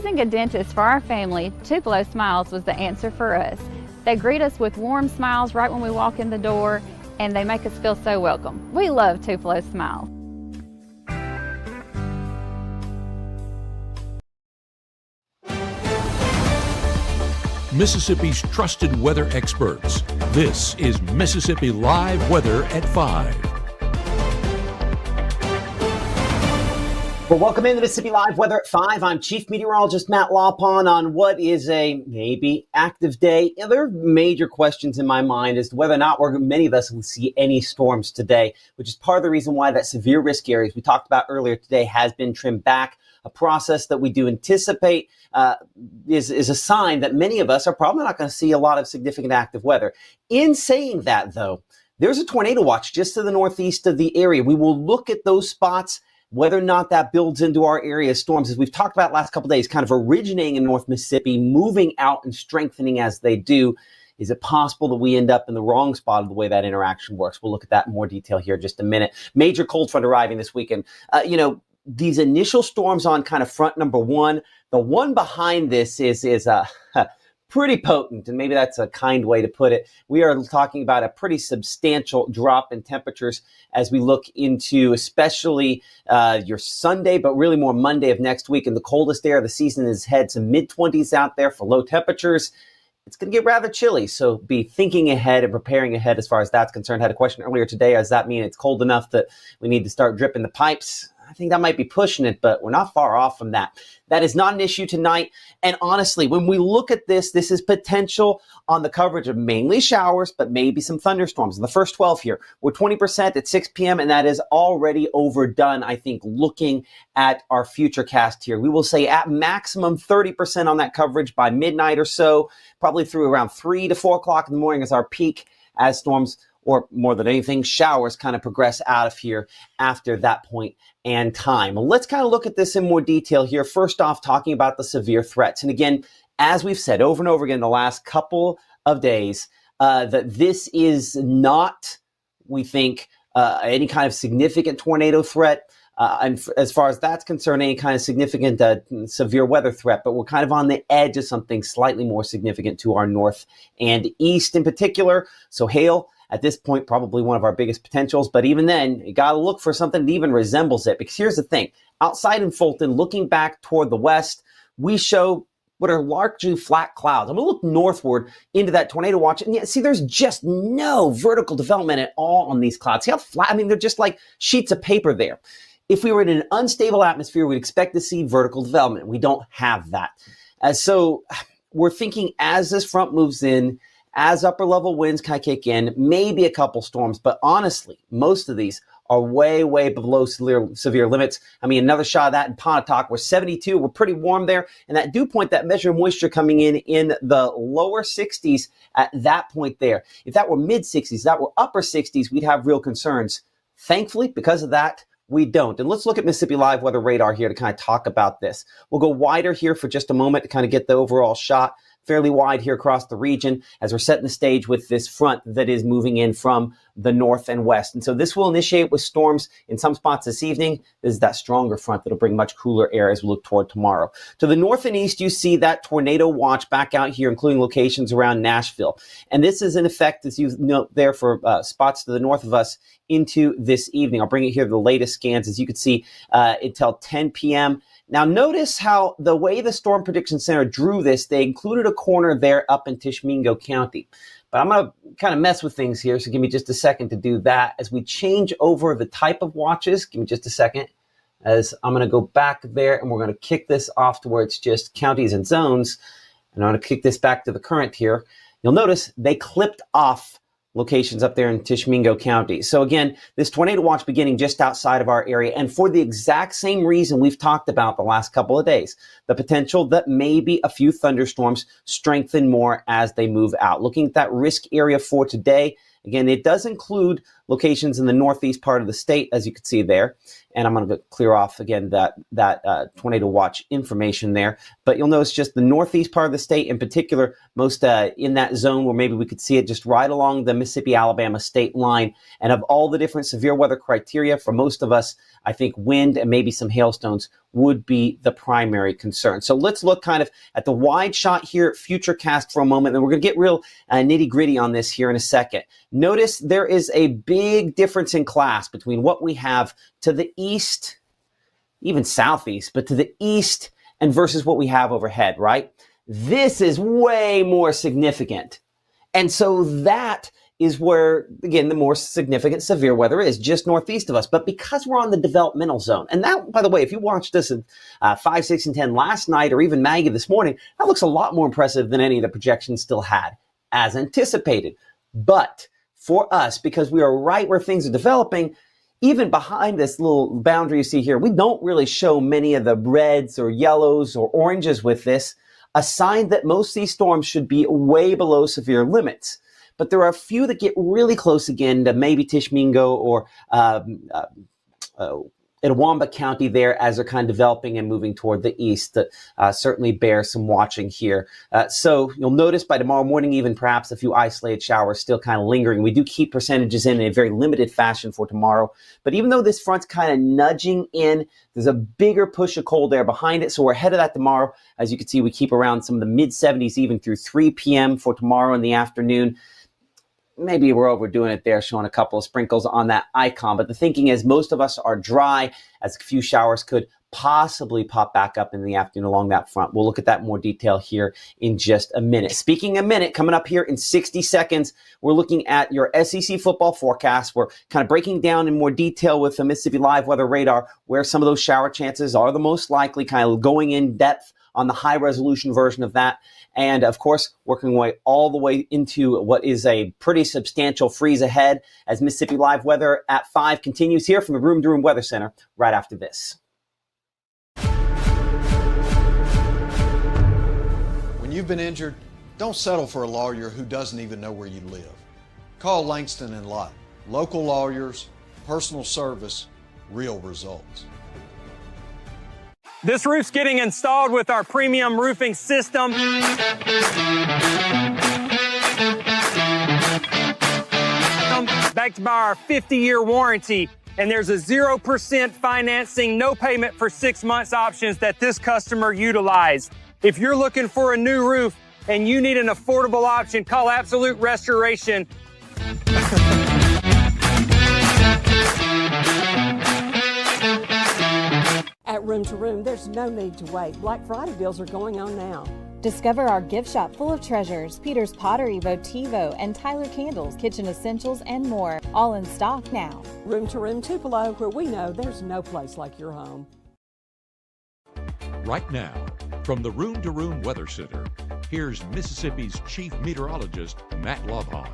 Choosing a dentist for our family, Tupelo Smiles was the answer for us. They greet us with warm smiles right when we walk in the door, and they make us feel so welcome. We love Tupelo Smiles. Mississippi's trusted weather experts. This is Mississippi Live Weather at 5. Well, welcome into Mississippi Live Weather at 5. I'm Chief Meteorologist Matt Lawpon on what is a maybe active day. There are major questions in my mind as to whether or not many of us will see any storms today, which is part of the reason why that severe risk areas we talked about earlier today has been trimmed back. A process that we do anticipate is a sign that many of us are probably not going to see a lot of significant active weather. In saying that, though, there's a tornado watch just to the northeast of the area. We will look at those spots, whether or not that builds into our area of storms, as we've talked about last couple of days, kind of originating in North Mississippi, moving out and strengthening as they do. Is it possible that we end up in the wrong spot of the way that interaction works? We'll look at that in more detail here in just a minute. Major cold front arriving this weekend. These initial storms on kind of front number one, the one behind this is pretty potent, and maybe that's a kind way to put it. We are talking about a pretty substantial drop in temperatures as we look into especially your Sunday, but really more Monday of next week. And the coldest day of the season is head to mid-20s out there for low temperatures. It's going to get rather chilly, so be thinking ahead and preparing ahead as far as that's concerned. I had a question earlier today. Does that mean it's cold enough that we need to start dripping the pipes? I think that might be pushing it, but we're not far off from that. That is not an issue tonight. And honestly, when we look at this is potential on the coverage of mainly showers, but maybe some thunderstorms. In the first 12 here, we're 20% at 6 p.m., and that is already overdone, I think, looking at our future cast here. We will say at maximum 30% on that coverage by midnight or so, probably through around 3 to 4 o'clock in the morning as our peak, as storms, or more than anything, showers kind of progress out of here after that point and time. Well, let's kind of look at this in more detail here. First off, talking about the severe threats. And again, as we've said over and over again the last couple of days, that this is not, we think, any kind of significant tornado threat. And as far as that's concerned, any kind of significant severe weather threat, but we're kind of on the edge of something slightly more significant to our north and east in particular. So hail, at this point, probably one of our biggest potentials. But even then, you got to look for something that even resembles it. Because here's the thing. Outside in Fulton, looking back toward the west, we show what are largely flat clouds. I'm going to look northward into that tornado watch. And yet, see, there's just no vertical development at all on these clouds. See how flat? I mean, they're just like sheets of paper there. If we were in an unstable atmosphere, we'd expect to see vertical development. We don't have that. So we're thinking as this front moves in, as upper level winds kind of kick in, maybe a couple storms, but honestly, most of these are way, way below severe limits. I mean, another shot of that in Pontotoc, we're 72, we're pretty warm there, and that dew point, that measure of moisture coming in the lower 60s at that point there. If that were mid 60s, that were upper 60s, we'd have real concerns. Thankfully, because of that, we don't. And let's look at Mississippi Live Weather Radar here to kind of talk about this. We'll go wider here for just a moment to kind of get the overall shot. Fairly wide here across the region as we're setting the stage with this front that is moving in from the north and west. And so this will initiate with storms in some spots this evening. This is that stronger front that'll bring much cooler air as we look toward tomorrow. To the north and east, you see that tornado watch back out here, including locations around Nashville. And this is in effect, as you note there, for spots to the north of us into this evening. I'll bring it here to the latest scans. As you can see, until 10 p.m., now, notice how the way the Storm Prediction Center drew this, they included a corner there up in Tishomingo County. But I'm going to kind of mess with things here, so give me just a second to do that. As we change over the type of watches, give me just a second, as I'm going to go back there, and we're going to kick this off to where it's just counties and zones. And I'm going to kick this back to the current here. You'll notice they clipped off locations up there in Tishomingo County. So again, this tornado watch beginning just outside of our area, and for the exact same reason we've talked about the last couple of days, the potential that maybe a few thunderstorms strengthen more as they move out. Looking at that risk area for today, again, it does include locations in the northeast part of the state, as you can see there. And I'm going to clear off again that tornado watch information there. But you'll notice just the northeast part of the state in particular, most in that zone where maybe we could see it just right along the Mississippi-Alabama state line. And of all the different severe weather criteria, for most of us, I think wind and maybe some hailstones would be the primary concern. So let's look kind of at the wide shot here at Futurecast for a moment, and we're going to get real nitty-gritty on this here in a second. Notice there is a big difference in class between what we have to the east, even southeast, but to the east and versus what we have overhead, right? This is way more significant. And so that is where, again, the more significant severe weather is, just northeast of us. But because we're on the developmental zone, and that, by the way, if you watched this at 5, 6, and 10 last night, or even Maggie this morning, that looks a lot more impressive than any of the projections still had, as anticipated. But for us, because we are right where things are developing, even behind this little boundary you see here, we don't really show many of the reds or yellows or oranges with this, a sign that most of these storms should be way below severe limits. But there are a few that get really close again to maybe Tishmingo or Itawamba County there as they're kind of developing and moving toward the east that certainly bear some watching here. So you'll notice by tomorrow morning, even perhaps a few isolated showers still kind of lingering. We do keep percentages in a very limited fashion for tomorrow. But even though this front's kind of nudging in, there's a bigger push of cold air behind it. So we're ahead of that tomorrow. As you can see, we keep around some of the mid 70s even through 3 p.m. for tomorrow in the afternoon. Maybe we're overdoing it there, showing a couple of sprinkles on that icon. But the thinking is most of us are dry, as a few showers could possibly pop back up in the afternoon along that front. We'll look at that in more detail here in just a minute. Speaking a minute, coming up here in 60 seconds, we're looking at your SEC football forecast. We're kind of breaking down in more detail with the Mississippi Live Weather Radar where some of those shower chances are the most likely, kind of going in depth on the high resolution version of that. And of course, working way all the way into what is a pretty substantial freeze ahead as Mississippi Live Weather at 5 continues here from the Room to Room Weather Center right after this. When you've been injured, don't settle for a lawyer who doesn't even know where you live. Call Langston and Lott. Local lawyers, personal service, real results. This roof's getting installed with our premium roofing system. Backed by our 50-year warranty. And there's a 0% financing, no payment for 6 months options that this customer utilized. If you're looking for a new roof and you need an affordable option, call Absolute Restoration. At Room to Room, there's no need to wait. Black Friday deals are going on now. Discover our gift shop full of treasures, Peter's Pottery, Votivo, and Tyler Candles, kitchen essentials, and more, all in stock now. Room to Room Tupelo, where we know there's no place like your home. Right now, from the Room to Room Weather Center, here's Mississippi's Chief Meteorologist, Matt Lovehon.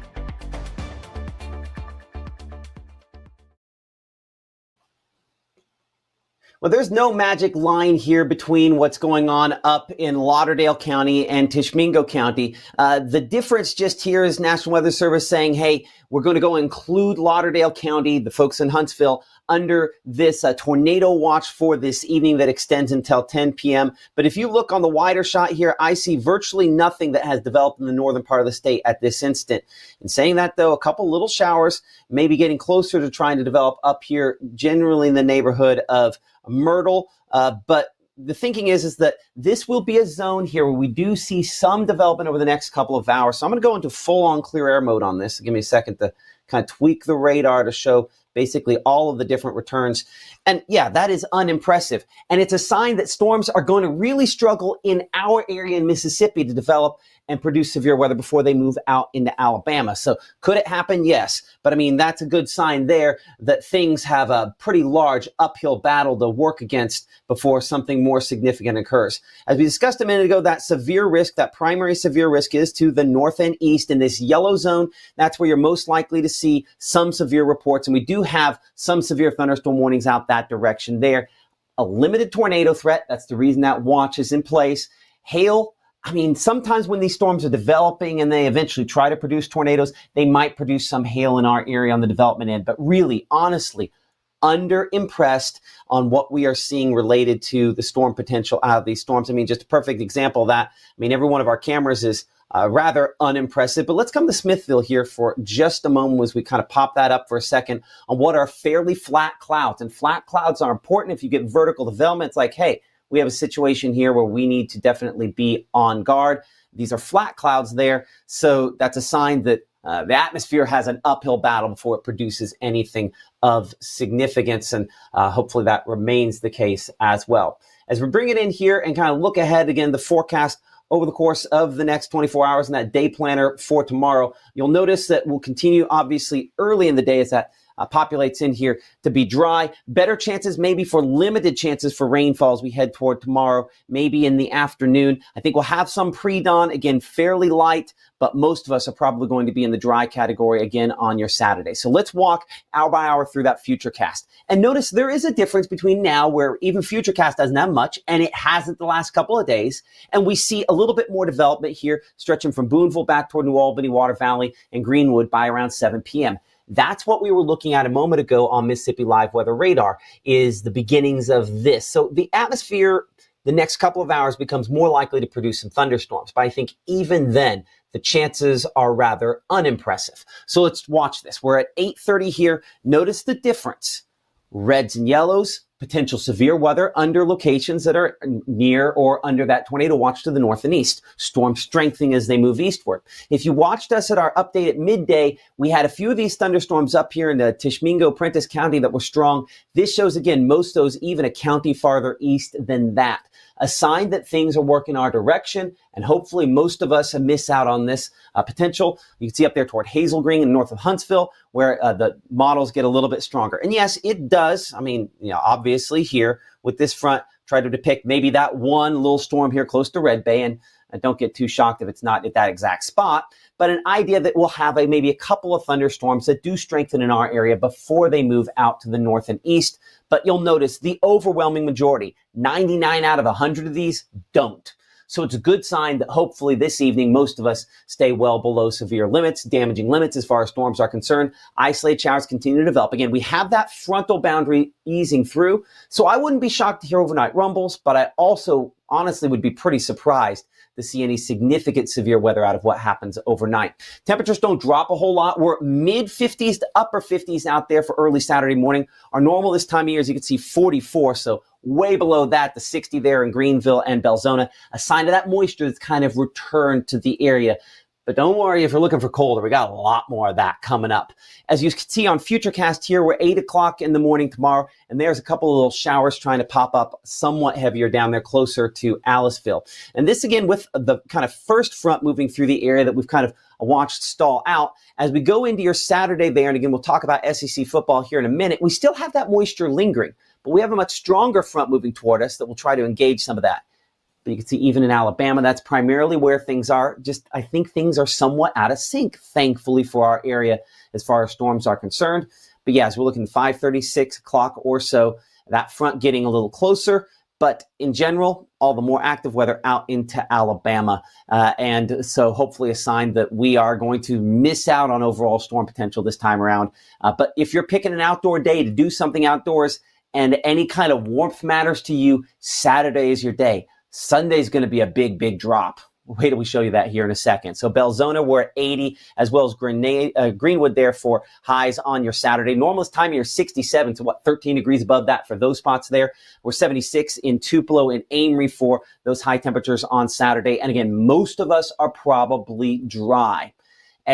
Well, there's no magic line here between what's going on up in Lauderdale County and Tishmingo County. The difference just here is National Weather Service saying, hey, we're going to go include Lauderdale County, the folks in Huntsville, under this tornado watch for this evening that extends until 10 p.m. But if you look on the wider shot here, I see virtually nothing that has developed in the northern part of the state at this instant. In saying that, though, a couple little showers may be getting closer to trying to develop up here, generally in the neighborhood of Myrtle. But the thinking is that this will be a zone here where we do see some development over the next couple of hours. So I'm going to go into full-on clear air mode on this. Give me a second to kind of tweak the radar to show basically all of the different returns. And yeah, that is unimpressive. And it's a sign that storms are going to really struggle in our area in Mississippi to develop and produce severe weather before they move out into Alabama. So could it happen? Yes. But I mean, that's a good sign there that things have a pretty large uphill battle to work against before something more significant occurs. As we discussed a minute ago, that severe risk, that primary severe risk is to the north and east in this yellow zone. That's where you're most likely to see some severe reports. And we do have some severe thunderstorm warnings out that direction there. A limited tornado threat. That's the reason that watch is in place. Hail, I mean, sometimes when these storms are developing and they eventually try to produce tornadoes, they might produce some hail in our area on the development end. But really, honestly, under impressed on what we are seeing related to the storm potential out of these storms. I mean, just a perfect example of that. I mean, every one of our cameras is rather unimpressive. But let's come to Smithville here for just a moment as we kind of pop that up for a second on what are fairly flat clouds. And flat clouds are important if you get vertical development. It's like, hey, we have a situation here where we need to definitely be on guard. These are flat clouds there. So that's a sign that the atmosphere has an uphill battle before it produces anything of significance, and hopefully that remains the case as well. As we bring it in here and kind of look ahead again, the forecast over the course of the next 24 hours and that day planner for tomorrow, you'll notice that we'll continue obviously early in the day as that populates in here to be dry. Better chances maybe for limited chances for rainfall as we head toward tomorrow, maybe in the afternoon. I think we'll have some pre-dawn, again, fairly light, but most of us are probably going to be in the dry category again on your Saturday. So let's walk hour by hour through that Futurecast. And notice there is a difference between now where even Futurecast doesn't have much, and it hasn't the last couple of days. And we see a little bit more development here, stretching from Boonville back toward New Albany, Water Valley, and Greenwood by around 7 p.m. That's what we were looking at a moment ago on Mississippi Live Weather Radar, is the beginnings of this. So the atmosphere the next couple of hours becomes more likely to produce some thunderstorms. But I think even then, the chances are rather unimpressive. So let's watch this. We're at 8:30 here. Notice the difference. Reds and yellows, potential severe weather under locations that are near or under that tornado watch to the north and east. Storm strengthening as they move eastward. If you watched us at our update at midday, we had a few of these thunderstorms up here in the Tishomingo, Prentiss County that were strong. This shows, again, most of those even a county farther east than that. A sign that things are working our direction, and hopefully most of us miss out on this potential. You can see up there toward Hazel Green and north of Huntsville, where the models get a little bit stronger. And yes, it does. I mean, obviously here with this front, try to depict maybe that one little storm here close to Red Bay, and don't get too shocked if it's not at that exact spot, but an idea that we'll have maybe a couple of thunderstorms that do strengthen in our area before they move out to the north and east. But you'll notice the overwhelming majority, 99 out of 100 of these, don't. So it's a good sign that hopefully this evening, most of us stay well below severe limits, damaging limits as far as storms are concerned. Isolated showers continue to develop. Again, we have that frontal boundary easing through. So I wouldn't be shocked to hear overnight rumbles, but I also honestly would be pretty surprised to see any significant severe weather out of what happens overnight. Temperatures don't drop a whole lot. We're mid 50s to upper 50s out there for early Saturday morning. Our normal this time of year, as you can see, 44. So way below that, the 60 there in Greenville and Belzona, a sign of that moisture that's kind of returned to the area. But don't worry if you're looking for colder. We got a lot more of that coming up. As you can see on Futurecast here, we're 8 o'clock in the morning tomorrow, and there's a couple of little showers trying to pop up somewhat heavier down there closer to Aliceville. And this again with the kind of first front moving through the area that we've kind of watched stall out. As we go into your Saturday there, and again, we'll talk about SEC football here in a minute, we still have that moisture lingering, but we have a much stronger front moving toward us that will try to engage some of that. But you can see even in Alabama, that's primarily where things are. Just, I think things are somewhat out of sync, thankfully, for our area as far as storms are concerned. But yeah, as we're looking 5:30, 6 o'clock or so, that front getting a little closer. But in general, all the more active weather out into Alabama. And so hopefully a sign that we are going to miss out on overall storm potential this time around. But if you're picking an outdoor day to do something outdoors and any kind of warmth matters to you, Saturday is your day. Sunday's going to be a big, big drop. Wait till we show you that here in a second. So Belzona, we're at 80, as well as Greenwood there for highs on your Saturday. Normal time of year 67, so 13 degrees above that for those spots there. We're 76 in Tupelo and Amory for those high temperatures on Saturday. And again, most of us are probably dry.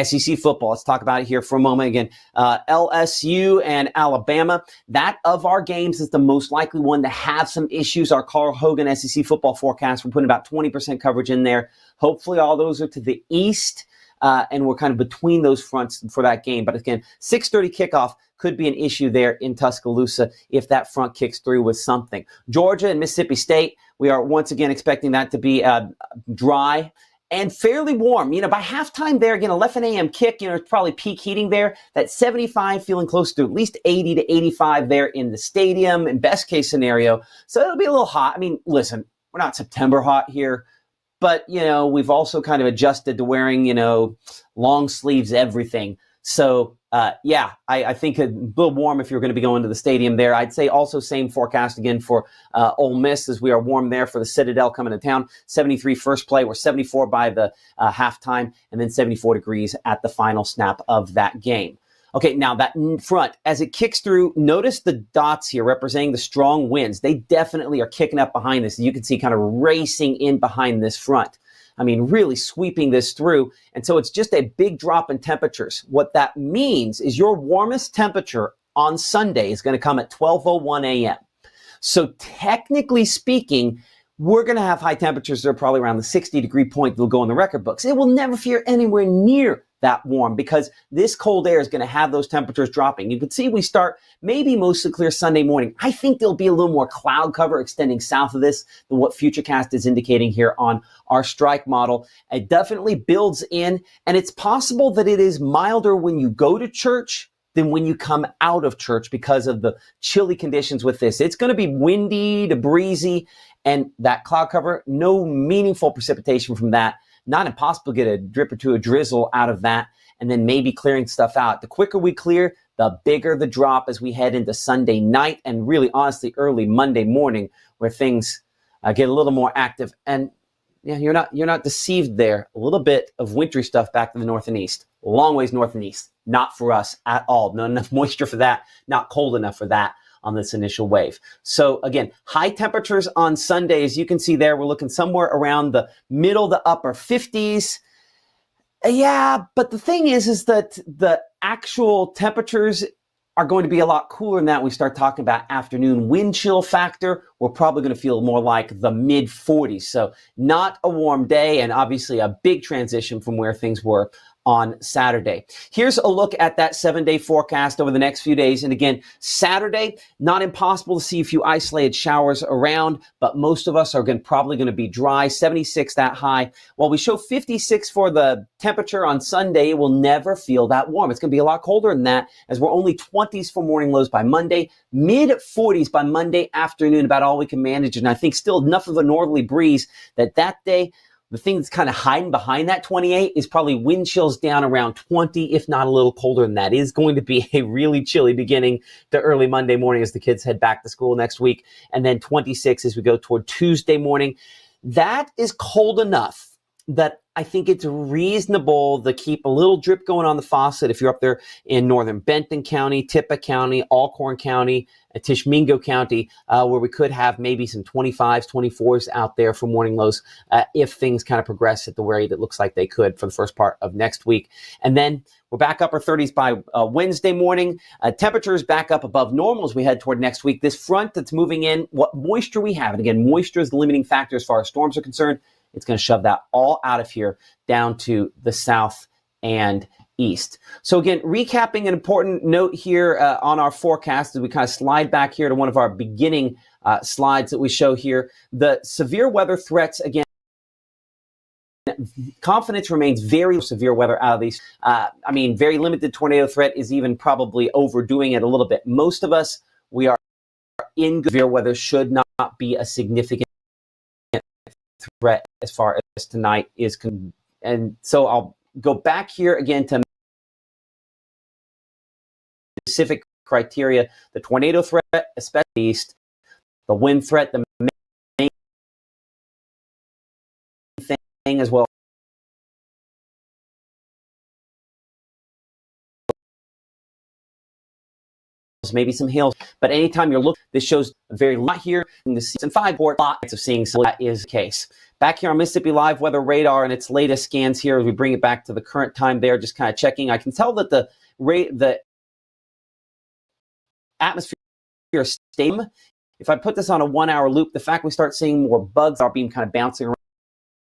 SEC football, let's talk about it here for a moment. Again, LSU and Alabama, that of our games is the most likely one to have some issues. Our Carl Hogan SEC football forecast, we're putting about 20% coverage in there. Hopefully all those are to the east, and we're kind of between those fronts for that game. But again, 6:30 kickoff could be an issue there in Tuscaloosa if that front kicks through with something. Georgia and Mississippi State, we are once again expecting that to be dry and fairly warm. By halftime there, again, 11 a.m. kick, it's probably peak heating there. That 75 feeling close to at least 80 to 85 there in the stadium in best case scenario. So it'll be a little hot. I mean, listen, we're not September hot here, but, we've also kind of adjusted to wearing, long sleeves, everything. So, I think a little warm if you're going to be going to the stadium there. I'd say also same forecast again for Ole Miss, as we are warm there for the Citadel coming to town. 73 first play. We're 74 by the halftime, and then 74 degrees at the final snap of that game. Okay, now that front, as it kicks through, notice the dots here representing the strong winds. They definitely are kicking up behind this. You can see kind of racing in behind this front. I mean, really sweeping this through. And so it's just a big drop in temperatures. What that means is your warmest temperature on Sunday is going to come at 12:01 a.m. So technically speaking, we're going to have high temperatures that are probably around the 60-degree point that will go in the record books. It will never feel anywhere near that warm because this cold air is going to have those temperatures dropping. You can see we start maybe mostly clear Sunday morning. I think there'll be a little more cloud cover extending south of this than what Futurecast is indicating here on our strike model. It definitely builds in, and it's possible that it is milder when you go to church than when you come out of church because of the chilly conditions with this. It's going to be windy to breezy, and that cloud cover, no meaningful precipitation from that. Not impossible to get a drip or two of drizzle out of that, and then maybe clearing stuff out. The quicker we clear, the bigger the drop as we head into Sunday night and really honestly early Monday morning, where things get a little more active. And yeah, you're not deceived there. A little bit of wintry stuff back to the north and east. Long ways north and east. Not for us at all. Not enough moisture for that. Not cold enough for that on this initial wave. So again, high temperatures on Sunday, as you can see there, we're looking somewhere around the middle to upper 50s. Yeah, but the thing is that the actual temperatures are going to be a lot cooler than that. We start talking about afternoon wind chill factor. We're probably going to feel more like the mid 40s. So not a warm day, and obviously a big transition from where things were on Saturday. Here's a look at that 7-day forecast over the next few days. And again, Saturday, not impossible to see a few isolated showers around, but most of us are probably going to be dry. 76 that high. While we show 56 for the temperature on Sunday, it will never feel that warm. It's going to be a lot colder than that, as we're only 20s for morning lows by Monday, mid 40s by Monday afternoon, about all we can manage. And I think still enough of a northerly breeze that day, the thing that's kind of hiding behind that 28 is probably wind chills down around 20, if not a little colder than that. It is going to be a really chilly beginning to early Monday morning as the kids head back to school next week. And then 26 as we go toward Tuesday morning. That is cold enough that I think it's reasonable to keep a little drip going on the faucet if you're up there in northern Benton County, Tippah County, Alcorn County, Tishmingo County, where we could have maybe some 25s, 24s out there for morning lows if things kind of progress at the rate it looks like they could for the first part of next week. And then we're back upper 30s by Wednesday morning. Temperatures back up above normal as we head toward next week. This front that's moving in, what moisture we have, and again, moisture is the limiting factor as far as storms are concerned. It's going to shove that all out of here down to the south and east. So again, recapping an important note here on our forecast as we kind of slide back here to one of our beginning slides that we show here. The severe weather threats, again, confidence remains very severe weather out of these. Very limited tornado threat is even probably overdoing it a little bit. Most of us, we are in severe weather, should not be a significant threat as far as tonight is and so I'll go back here again to specific criteria. The tornado threat, especially east, the wind threat, the main thing as well. Maybe some hail, but anytime you're looking, this shows a very lot here in the season 5 report, lots of seeing some. That is the case. Back here on Mississippi Live Weather Radar and its latest scans here as we bring it back to the current time there, just kind of checking. I can tell that the atmosphere is stable. If I put this on a 1-hour loop, the fact we start seeing more bugs are being kind of bouncing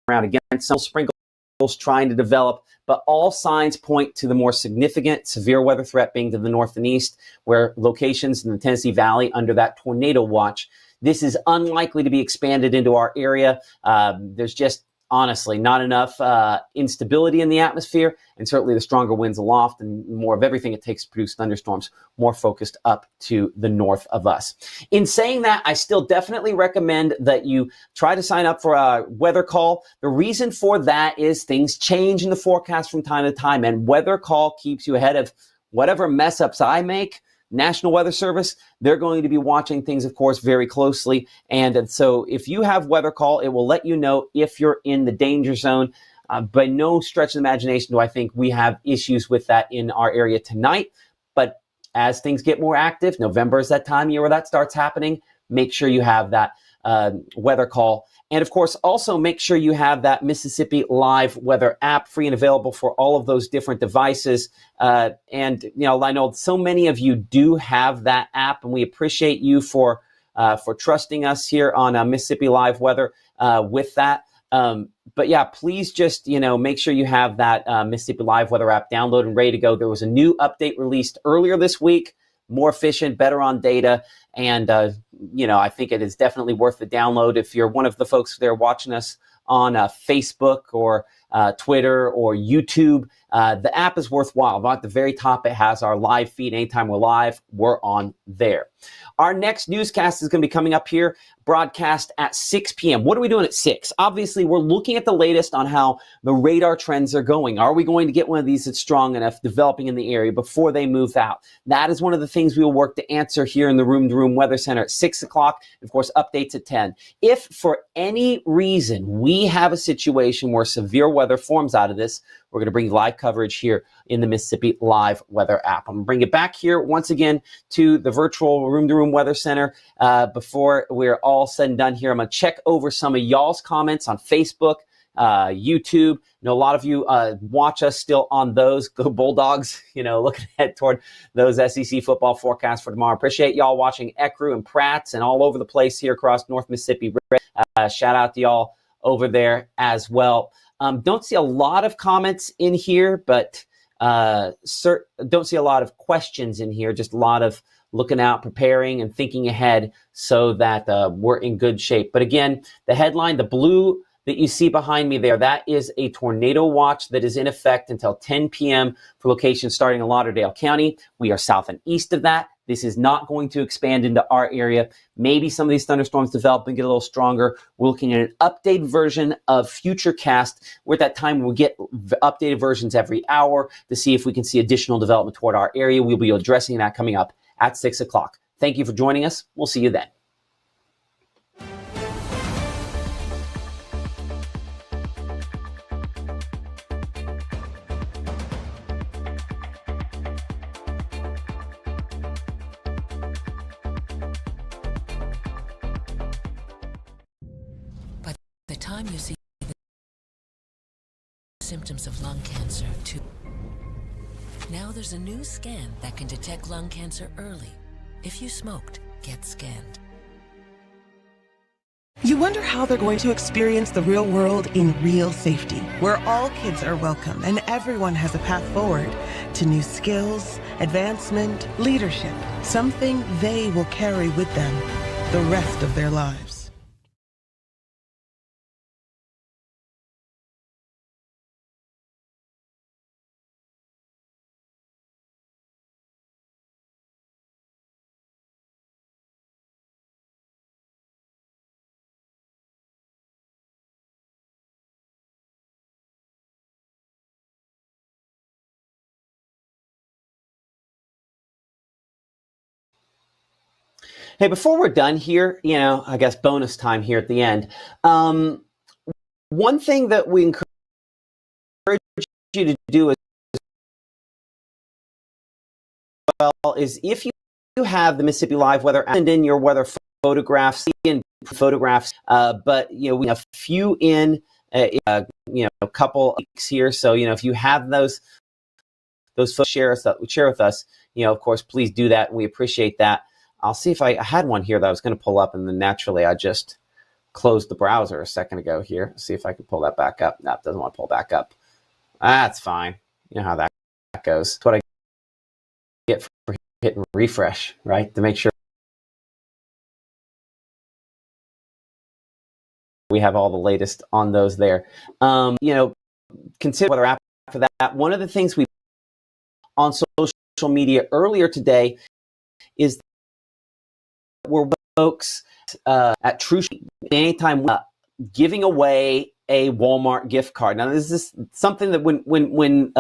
around again, some sprinkles trying to develop, but all signs point to the more significant severe weather threat being to the north and east, where locations in the Tennessee Valley under that tornado watch. This is unlikely to be expanded into our area. There's just honestly, not enough instability in the atmosphere, and certainly the stronger winds aloft and more of everything it takes to produce thunderstorms more focused up to the north of us. In saying that, I still definitely recommend that you try to sign up for a weather call. The reason for that is things change in the forecast from time to time, and weather call keeps you ahead of whatever mess ups I make. National Weather Service, they're going to be watching things, of course, very closely. And so if you have weather call, it will let you know if you're in the danger zone. By no stretch of the imagination do I think we have issues with that in our area tonight. But as things get more active, November is that time of year where that starts happening. Make sure you have that weather call. And of course, also make sure you have that Mississippi Live Weather app free and available for all of those different devices. And I know so many of you do have that app, and we appreciate you for trusting us here on Mississippi Live Weather with that. But yeah, please just make sure you have that Mississippi Live Weather app downloaded and ready to go. There was a new update released earlier this week, more efficient, better on data. And, I think it is definitely worth the download. If you're one of the folks there watching us on Facebook or Twitter or YouTube, the app is worthwhile. At the very top, it has our live feed. Anytime we're live, we're on there. Our next newscast is going to be coming up here, broadcast at 6 p.m. What are we doing at 6? Obviously, we're looking at the latest on how the radar trends are going. Are we going to get one of these that's strong enough developing in the area before they move out? That is one of the things we will work to answer here in the Room to Room Weather Center at 6 o'clock. Of course, updates at 10. If for any reason we have a situation where severe weather forms out of this, we're going to bring you live coverage here in the Mississippi Live Weather app. I'm going to bring it back here once again to the virtual Room to Room Weather Center. Before we're all said and done here, I'm going to check over some of y'all's comments on Facebook, YouTube. A lot of you watch us still on those. Go Bulldogs, looking ahead toward those SEC football forecasts for tomorrow. Appreciate y'all watching Ecru and Pratt's and all over the place here across North Mississippi. Shout out to y'all over there as well. Don't see a lot of comments in here, but don't see a lot of questions in here, just a lot of looking out, preparing, and thinking ahead so that we're in good shape. But again, the headline, the blue that you see behind me there, that is a tornado watch that is in effect until 10 p.m. for locations starting in Lauderdale County. We are south and east of that. This is not going to expand into our area. Maybe some of these thunderstorms develop and get a little stronger. We're looking at an updated version of Futurecast. We're at that time we'll get updated versions every hour to see if we can see additional development toward our area. We'll be addressing that coming up at 6 o'clock. Thank you for joining us. We'll see you then. The time you see the symptoms of lung cancer, too. Now there's a new scan that can detect lung cancer early. If you smoked, get scanned. You wonder how they're going to experience the real world in real safety, where all kids are welcome and everyone has a path forward to new skills, advancement, leadership, something they will carry with them the rest of their lives. Hey, before we're done here, I guess bonus time here at the end. One thing that we encourage you to do as well is if you have the Mississippi Live Weather and in your weather photographs, but we have a few in a couple weeks here. So if you have those photos, share with us. Of course, please do that. We appreciate that. I'll see if I had one here that I was going to pull up, and then naturally I just closed the browser a second ago here. See if I can pull that back up. No, it doesn't want to pull back up. That's fine. You know how that goes. That's what I get for hitting refresh, right? To make sure we have all the latest on those there. Consider weather app for that. One of the things we on social media earlier today is we're folks at True anytime giving away a Walmart gift card. Now, this is something that when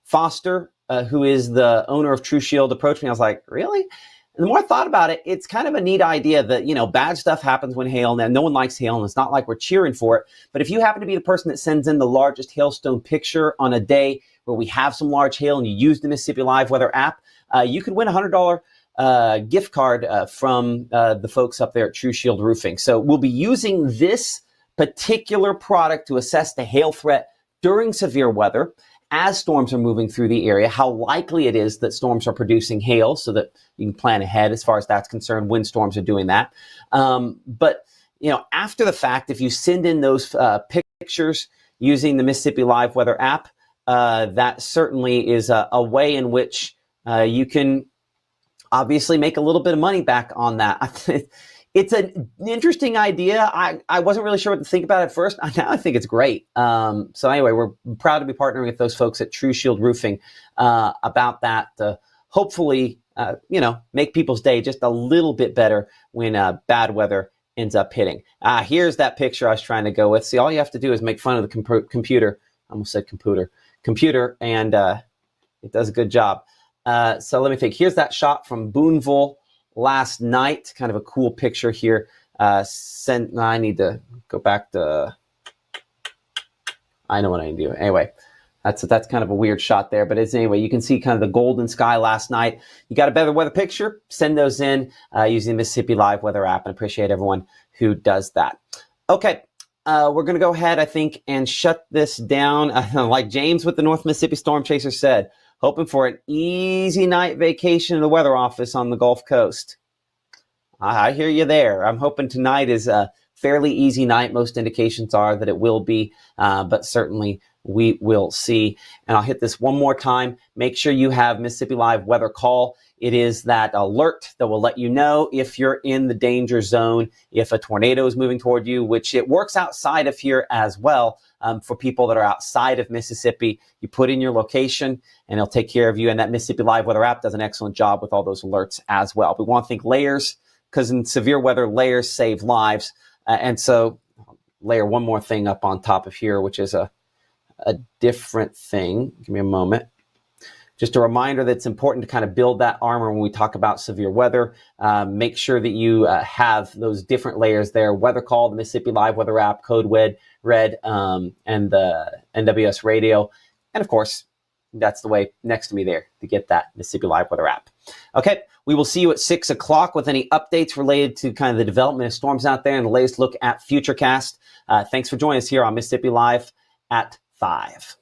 Foster, who is the owner of True Shield, approached me, I was like, really? And the more I thought about it, it's kind of a neat idea that, bad stuff happens when hail, and no one likes hail, and it's not like we're cheering for it. But if you happen to be the person that sends in the largest hailstone picture on a day where we have some large hail and you use the Mississippi Live Weather app, you could win a $100 gift card from the folks up there at True Shield Roofing. So we'll be using this particular product to assess the hail threat during severe weather as storms are moving through the area, how likely it is that storms are producing hail so that you can plan ahead as far as that's concerned when storms are doing that. But after the fact, if you send in those pictures using the Mississippi Live Weather app, that certainly is a way in which you can obviously make a little bit of money back on that. It's an interesting idea. I wasn't really sure what to think about it at first. Now I think it's great. So anyway, we're proud to be partnering with those folks at True Shield Roofing about that to hopefully, make people's day just a little bit better when bad weather ends up hitting. Here's that picture I was trying to go with. See, all you have to do is make fun of the computer. I almost said computer, and it does a good job. So let me think. Here's that shot from Boonville last night. Kind of a cool picture here. I need to go back to, I know what I need to do. Anyway, that's kind of a weird shot there, but anyway, you can see kind of the golden sky last night. You got a better weather picture? Send those in using the Mississippi Live Weather app, and appreciate everyone who does that. Okay. We're going to go ahead, I think, and shut this down. Like James with the North Mississippi Storm Chaser said, hoping for an easy night vacation in the weather office on the Gulf Coast. I hear you there. I'm hoping tonight is a fairly easy night. Most indications are that it will be, but certainly we will see. And I'll hit this one more time. Make sure you have Mississippi Live Weather Call. It is that alert that will let you know if you're in the danger zone, if a tornado is moving toward you, which it works outside of here as well. For people that are outside of Mississippi, you put in your location and it'll take care of you. And that Mississippi Live Weather app does an excellent job with all those alerts as well. We want to think layers, because in severe weather, layers save lives. And so layer one more thing up on top of here, which is a different thing. Give me a moment. Just a reminder that it's important to kind of build that armor when we talk about severe weather. Make sure that you have those different layers there. Weather Call, the Mississippi Live Weather app, Code Red, and the NWS radio. And of course, that's the way next to me there to get that Mississippi Live Weather app. Okay, we will see you at 6 o'clock with any updates related to kind of the development of storms out there and the latest look at Futurecast. Thanks for joining us here on Mississippi Live at 5.